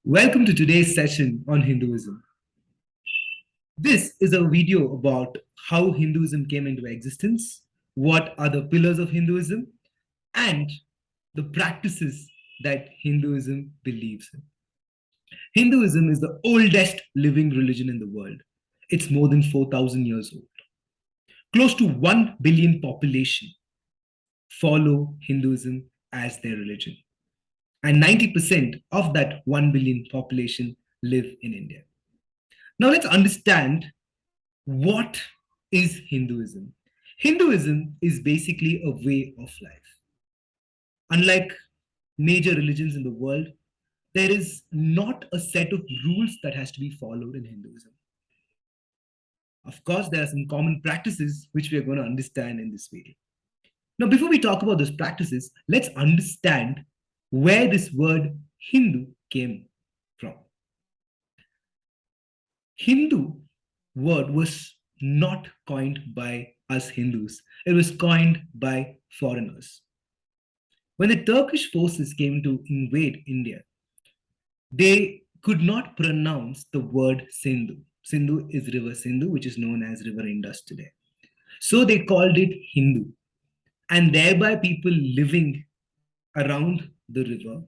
Welcome to today's session on Hinduism. This is a video about how Hinduism came into existence, what are the pillars of Hinduism, and the practices that Hinduism believes in. Hinduism is the oldest living religion in the world. It's more than 4,000 years old. Close to 1 billion population follow Hinduism as their religion. And 90% of that 1 billion population live in India. Now let's understand what is Hinduism. Hinduism is basically a way of life. Unlike major religions in the world, there is not a set of rules that has to be followed in Hinduism. Of course, there are some common practices which we are going to understand in this video. Now, before we talk about those practices, let's understand where this word Hindu came from. Hindu word was not coined by us Hindus. It was coined by foreigners. When the Turkish forces came to invade India, they could not pronounce the word Sindhu. Sindhu is river Sindhu, which is known as river Indus today. So they called it Hindu. And thereby people living around the river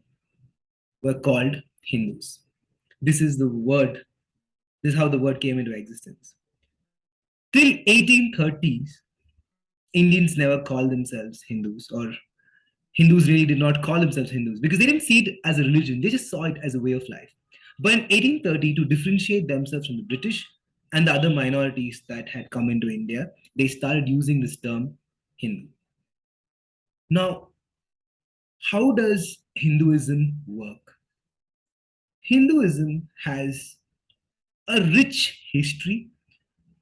were called Hindus. This is the word, this is how the word came into existence. Till 1830s, Indians never called themselves Hindus, or Hindus really did not call themselves Hindus because they didn't see it as a religion. They just saw it as a way of life. But in 1830, to differentiate themselves from the British and the other minorities that had come into India, they started using this term Hindu. Now, how does Hinduism work? Hinduism has a rich history.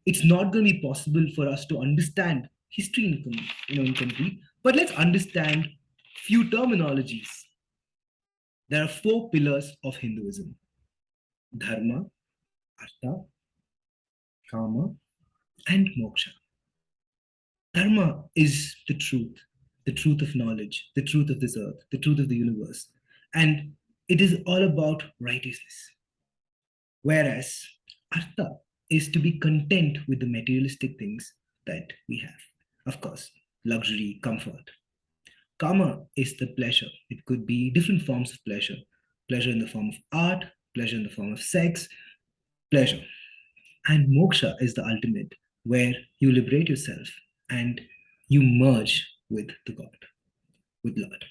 It's not going to be possible for us to understand history in complete, but let's understand few terminologies. There are 4 pillars of Hinduism: dharma, artha, kama, and moksha. Dharma is the truth of knowledge, the truth of this earth, the truth of the universe. And it is all about righteousness. Whereas artha is to be content with the materialistic things that we have. Of course, luxury, comfort. Kama is the pleasure. It could be different forms of pleasure. Pleasure in the form of art, pleasure in the form of sex, pleasure. And moksha is the ultimate, where you liberate yourself and you merge with the God, with Lord.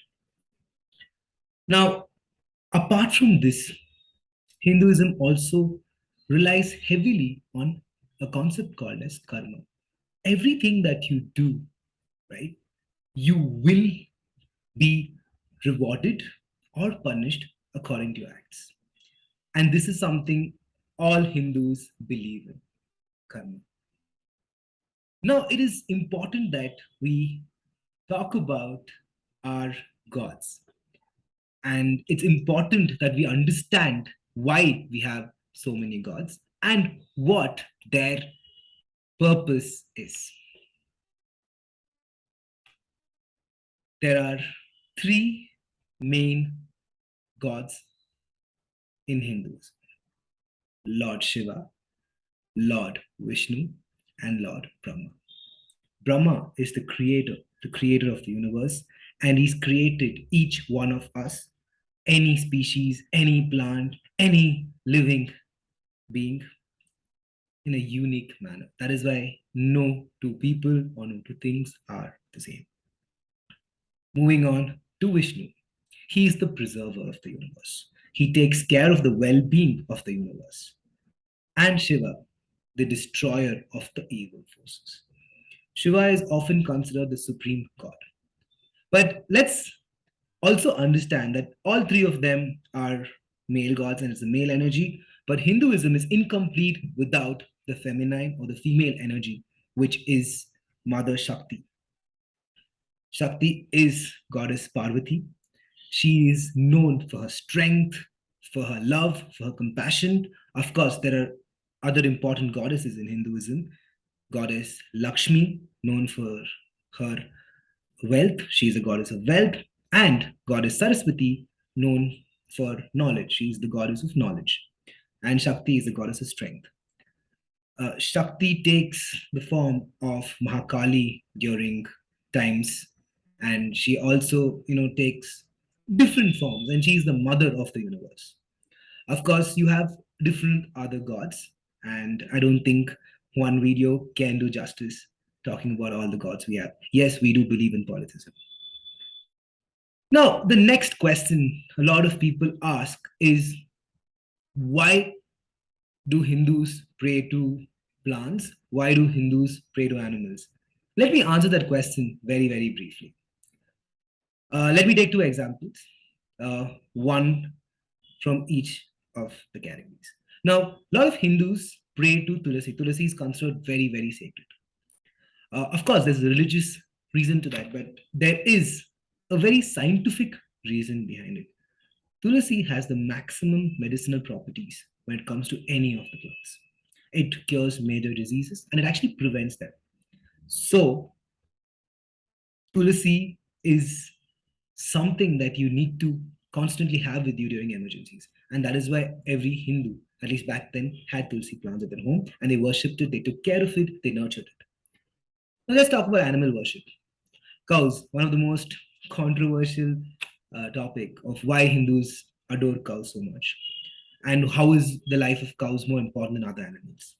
Now, apart from this, Hinduism also relies heavily on a concept called as karma. Everything that you do, right, you will be rewarded or punished according to your acts. And this is something all Hindus believe in, karma. Now, it is important that we talk about our gods. And it's important that we understand why we have so many gods and what their purpose is. There are 3 main gods in Hinduism: Lord Shiva, Lord Vishnu, and Lord Brahma. Brahma is the creator of the universe, and he's created each one of us, any species, any plant, any living being, in a unique manner. That is why no 2 people or no 2 things are the same. Moving on to Vishnu. He is the preserver of the universe. He takes care of the well-being of the universe. And Shiva, the destroyer of the evil forces. Shiva is often considered the supreme god. But let's also understand that all 3 of them are male gods and it's a male energy, but Hinduism is incomplete without the feminine or the female energy, which is Mother Shakti. Shakti is goddess Parvati. She is known for her strength, for her love, for her compassion. Of course, there are other important goddesses in Hinduism. Goddess Lakshmi, known for her wealth. She is a goddess of wealth. And goddess Saraswati, known for knowledge. She's the goddess of knowledge. And Shakti is the goddess of strength. Shakti takes the form of Mahakali during times, and she also, takes different forms, and she's the mother of the universe. Of course, you have different other gods, and I don't think one video can do justice talking about all the gods we have. Yes, we do believe in polytheism. Now, the next question a lot of people ask is, why do Hindus pray to plants? Why do Hindus pray to animals? Let me answer that question very, very briefly. Let me take two examples, one from each of the categories. Now, a lot of Hindus pray to Tulasi. Tulasi is considered very, very sacred. Of course, there's a religious reason to that, but there is a very scientific reason behind it. Tulasi has the maximum medicinal properties when it comes to any of the plants. It cures major diseases and it actually prevents them. So, Tulasi is something that you need to constantly have with you during emergencies. And that is why every Hindu, at least back then, had Tulsi plants at their home and they worshipped it, they took care of it, they nurtured it. Now, let's talk about animal worship. Cows, one of the most controversial topic of why Hindus adore cows so much, and how is the life of cows more important than other animals.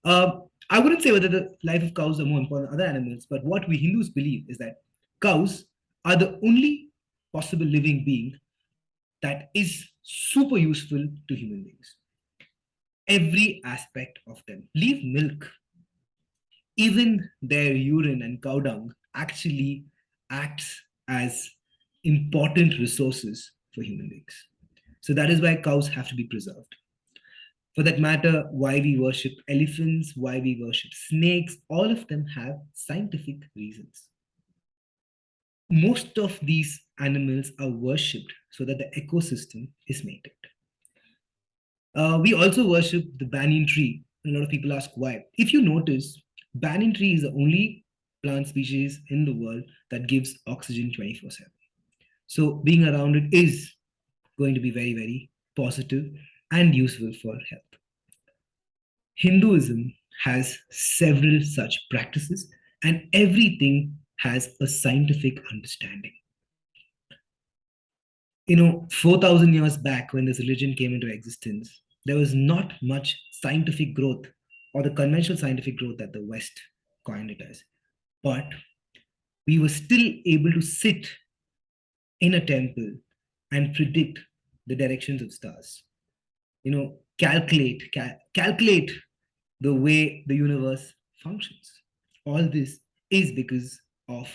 Uh, I wouldn't say whether the life of cows are more important than other animals, but what we Hindus believe is that cows are the only possible living being that is super useful to human beings. Every aspect of them. Leave milk. Even their urine and cow dung actually acts as important resources for human beings. So that is why cows have to be preserved. For that matter, why we worship elephants, why we worship snakes, all of them have scientific reasons. Most of these animals are worshipped so that the ecosystem is maintained. We also worship the banyan tree. A lot of people ask why. If you notice, banyan tree is the only plant species in the world that gives oxygen 24/7. So being around it is going to be very, very positive and useful for health. Hinduism has several such practices, and everything has a scientific understanding. 4,000 years back when this religion came into existence, there was not much scientific growth or the conventional scientific growth that the West coined it as. But we were still able to sit in a temple and predict the directions of stars. Calculate the way the universe functions. All this is because of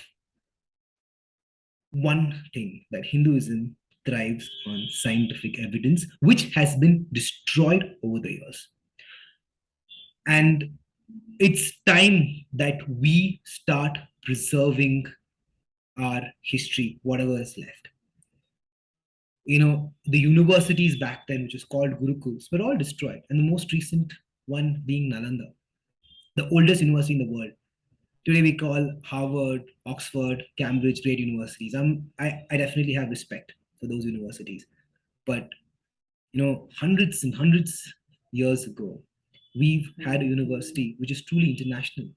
one thing, that Hinduism thrives on scientific evidence, which has been destroyed over the years. And it's time that we start preserving our history, whatever is left. The universities back then, which was called Gurukuls, were all destroyed. And the most recent one being Nalanda, the oldest university in the world. Today we call Harvard, Oxford, Cambridge great universities. I definitely have respect for those universities. But, hundreds and hundreds years ago, we've had a university which is truly international.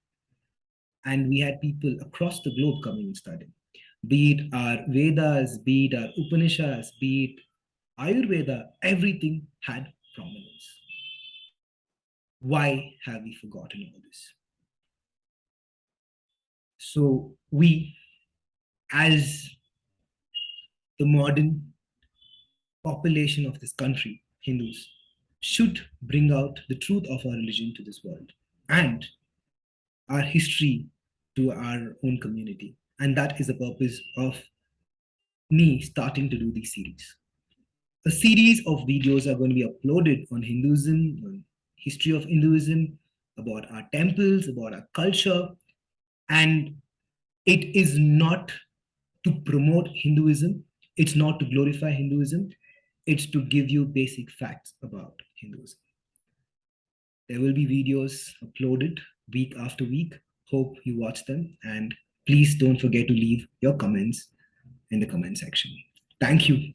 And we had people across the globe coming and studying. Be it our Vedas, be it our Upanishads, be it Ayurveda, everything had prominence. Why have we forgotten all this? So we, as the modern population of this country, Hindus, should bring out the truth of our religion to this world and our history to our own community. And that is the purpose of me starting to do these series. A series of videos are going to be uploaded on Hinduism, on history of Hinduism, about our temples, about our culture. And it is not to promote Hinduism. It's not to glorify Hinduism. It's to give you basic facts about Hinduism. There will be videos uploaded week after week. Hope you watch them. And please don't forget to leave your comments in the comment section. Thank you.